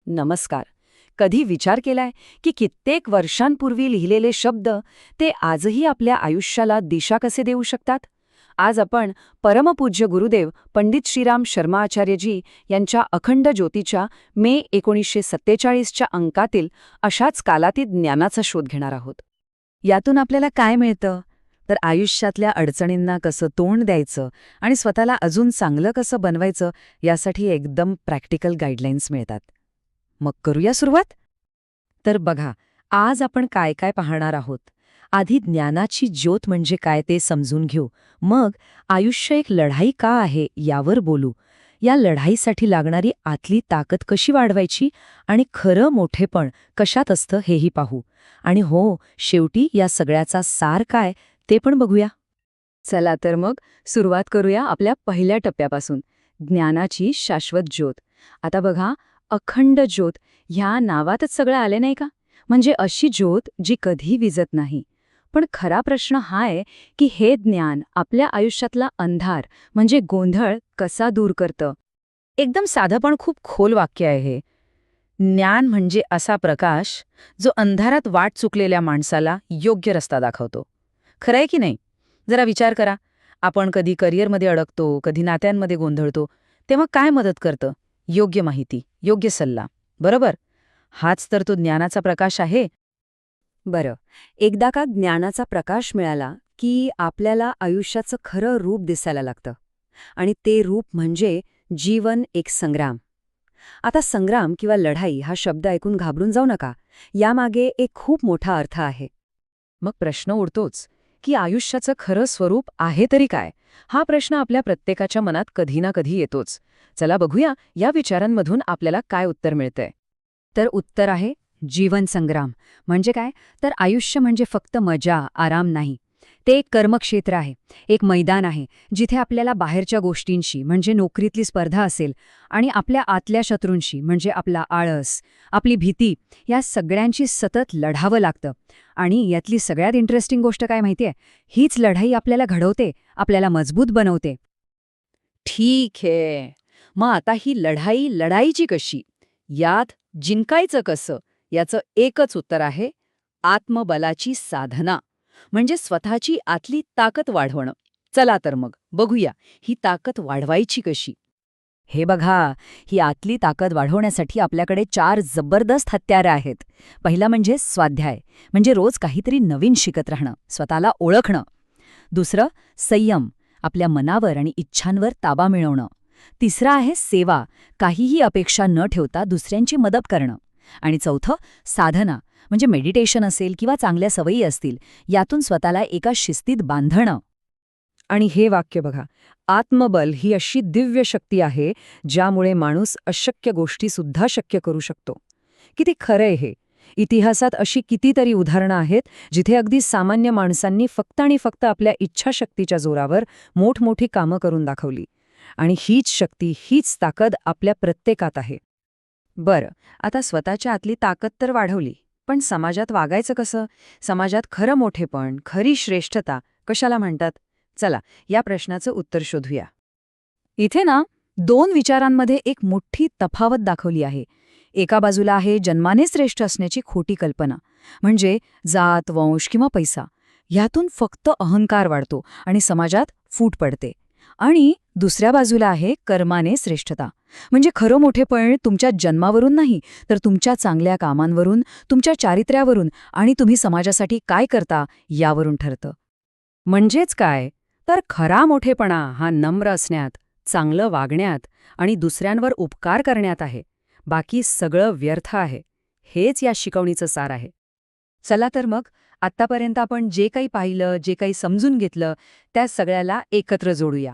नमस्कार. कधी विचार केलाय की कित्येक वर्षांपूर्वी लिहिलेले शब्द ते आजही आपल्या आयुष्याला दिशा कसे देऊ शकतात? आज आपण परमपूज्य गुरुदेव पंडित श्रीराम शर्मा आचार्यजी यांच्या अखंड ज्योतीच्या मे 1947च्या अंकातील अशाच कालातीत ज्ञानाचा शोध घेणार आहोत. यातून आपल्याला काय मिळतं? तर आयुष्यातल्या अडचणींना कसं तोंड द्यायचं आणि स्वतःला अजून चांगलं कसं बनवायचं यासाठी एकदम प्रॅक्टिकल गाईडलाईन्स मिळतात. मग करूया सुरुवात? तर बघा, आज आपण काय काय पाहणार आहोत. आधी ज्ञानाची ज्योत म्हणजे काय ते समजून घेऊ. मग आयुष्य एक लढाई का आहे यावर बोलू. या लढाईसाठी लागणारी आतली ताकद कशी वाढवायची आणि खरं मोठेपण कशात असतं हेही पाहू. आणि हो, शेवटी या सगळ्याचा सार काय ते पण बघूया. चला तर मग सुरुवात करूया आपल्या पहिल्या टप्प्यापासून, ज्ञानाची शाश्वत ज्योत. आता बघा, अखंड ज्योत ह्या नावातच सगळं आले नाही का? म्हणजे अशी ज्योत जी कधी विझत नाही. पण खरा प्रश्न हा आहे की हे ज्ञान आपल्या आयुष्यातला अंधार म्हणजे गोंधळ कसा दूर करतं. एकदम साधं पण खूप खोल वाक्य आहे हे. ज्ञान म्हणजे असा प्रकाश जो अंधारात वाट चुकलेल्या माणसाला योग्य रस्ता दाखवतो. खरंय की नाही? जरा विचार करा. आपण कधी करिअरमध्ये अडकतो, कधी नात्यांमध्ये गोंधळतो, तेव्हा काय मदत करतं? योग्य माहिती, योग्य सल्ला, बरोबर? हाच तर तो ज्ञानाचा प्रकाश आहे. बरं, एकदा का ज्ञानाचा प्रकाश मिळाला की आपल्याला आयुष्याचं खरं रूप दिसायला लागतं. आणि ते रूप म्हणजे जीवन एक संग्राम. आता संग्राम किंवा लढाई हा शब्द ऐकून घाबरून जाऊ नका. यामागे एक खूप मोठा अर्थ आहे. मग प्रश्न उडतोच की आयुष्याचं खरं स्वरूप आहे तरी काय? हा प्रश्न आपल्या प्रत्येकाच्या मनात कधी ना कधी येतोच. चला बघूया या विचारांमधून आपल्याला काय उत्तर मिळतंय. तर उत्तर आहे जीवन संग्राम. म्हणजे काय? तर आयुष्य म्हणजे फक्त मजा, आराम नाही. ते एक कर्मक्षेत्र आहे, एक मैदान आहे, जिथे आपल्याला बाहेरच्या गोष्टींशी म्हणजे नोकरीतली स्पर्धा असेल आणि आपल्या आतल्या शत्रूंशी म्हणजे आपला आळस, आपली भीती, या सगळ्यांशी सतत लढावं लागतं. आणि यातली सगळ्यात इंटरेस्टिंग गोष्ट काय माहितीये? हीच लढाई आपल्याला घडवते, आपल्याला मजबूत बनवते. ठीक आहे. मग आता ही लढाई लढाईची कशी? यात जिंकायचं कसं? याचं एकच उत्तर आहे, आत्मबलाची साधना. म्हणजे स्वतःची आतली ताकद वाढवणं. चला तर मग बघूया ही ताकद वाढवायची कशी. हे बघा, ही आतली ताकद वाढवण्यासाठी आपल्याकडे 4 जबरदस्त हत्यारं आहेत. पहिला म्हणजे स्वाध्याय, म्हणजे रोज काहीतरी नवीन शिकत राहणं, स्वतःला ओळखणं. दुसरं संयम, आपल्या मनावर आणि इच्छांवर ताबा मिळवणं. तिसरं आहे सेवा, काहीही अपेक्षा न ठेवता दुसऱ्यांची मदत करणं. आणि चौथं साधना, म्हणजे मेडिटेशन असेल किंवा चांगल्या सवयी असतील, यातून स्वतःला एका शिस्तीत बांधणं. आणि हे वाक्य बघा, आत्मबल ही अशी दिव्य शक्ती आहे ज्यामुळे माणूस अशक्य गोष्टीसुद्धा शक्य करू शकतो. किती खरंय हे. इतिहासात अशी कितीतरी उदाहरणं आहेत जिथे अगदी सामान्य माणसांनी फक्त आणि फक्त आपल्या इच्छाशक्तीच्या जोरावर मोठमोठी कामं करून दाखवली. आणि हीच शक्ती, हीच ताकद आपल्या प्रत्येकात आहे. बरं, आता स्वतःच्या आतली ताकद तर वाढवली, पण समाजात वागायचं कसं? समाजात खरं मोठेपण, खरी श्रेष्ठता कशाला म्हणतात? चला या प्रश्नाचं उत्तर शोधूया. इथे ना 2 विचारांमध्ये एक मोठी तफावत दाखवली आहे. एका बाजूला आहे जन्माने श्रेष्ठ असण्याची खोटी कल्पना, म्हणजे जात, वंश किंवा पैसा. ह्यातून फक्त अहंकार वाढतो आणि समाजात फूट पडते. आणि दुसऱ्या बाजूला आहे कर्माने श्रेष्ठता, म्हणजे खरं मोठेपण तुमच्या जन्मावरून नाही, तर तुमच्या चांगल्या कामांवरून, तुमच्या चारित्र्यावरून आणि तुम्ही समाजासाठी काय करता यावरून ठरतं. म्हणजेच काय? तर खरा मोठेपणा हा नम्र असण्यात, चांगलं वागण्यात आणि दुसऱ्यांवर उपकार करण्यात आहे. बाकी सगळं व्यर्थ आहे. हेच या शिकवणीचं सार आहे. चला तर मग आत्तापर्यंत आपण जे काही पाहिलं, जे काही समजून घेतलं, त्या सगळ्याला एकत्र जोडूया.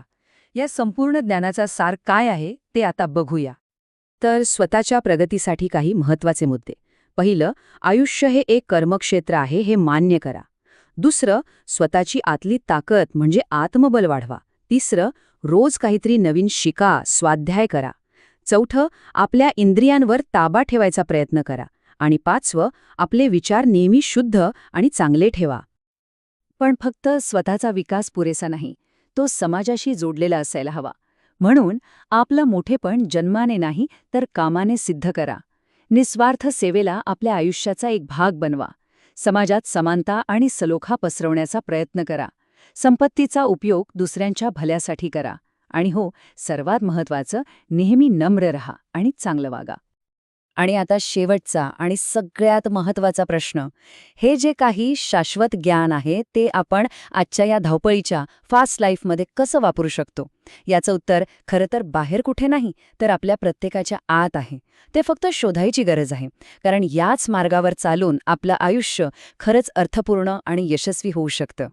या संपूर्ण ज्ञानाचा सार काय आहे ते आता बघूया. तर स्वतःच्या प्रगतीसाठी काही महत्त्वाचे मुद्दे. पहिलं, आयुष्य हे एक कर्मक्षेत्र आहे हे मान्य करा. दुसरं, स्वतःची आतली ताकद म्हणजे आत्मबल वाढवा. तिसरं, रोज काहीतरी नवीन शिका, स्वाध्याय करा. चौथं, आपल्या इंद्रियांवर ताबा ठेवायचा प्रयत्न करा. आणि 5वं, आपले विचार नेहमी शुद्ध आणि चांगले ठेवा. पण फक्त स्वतःचा विकास पुरेसा नाही, तो समाजाशी जोडलेला असायला हवा. म्हणून आपलं मोठेपण जन्माने नाही तर कामाने सिद्ध करा. निस्वार्थ सेवेला आपल्या आयुष्याचा एक भाग बनवा. समाजात समानता आणि सलोखा पसरवण्याचा प्रयत्न करा. संपत्तीचा उपयोग दुसऱ्यांच्या भल्यासाठी करा. आणि हो, सर्वात महत्त्वाचं, नेहमी नम्र रहा आणि चांगलं वागा. आणि आता शेवटचा आणि सगळ्यात महत्त्वाचा प्रश्न. हे जे काही शाश्वत ज्ञान आहे ते आपण आजच्या या धावपळीच्या फास्ट लाईफमध्ये कसं वापरू शकतो? याचं उत्तर खरं तर बाहेर कुठे नाही, तर आपल्या प्रत्येकाच्या आत आहे. ते फक्त शोधायची गरज आहे. कारण याच मार्गावर चालून आपलं आयुष्य खरंच अर्थपूर्ण आणि यशस्वी होऊ शकतं.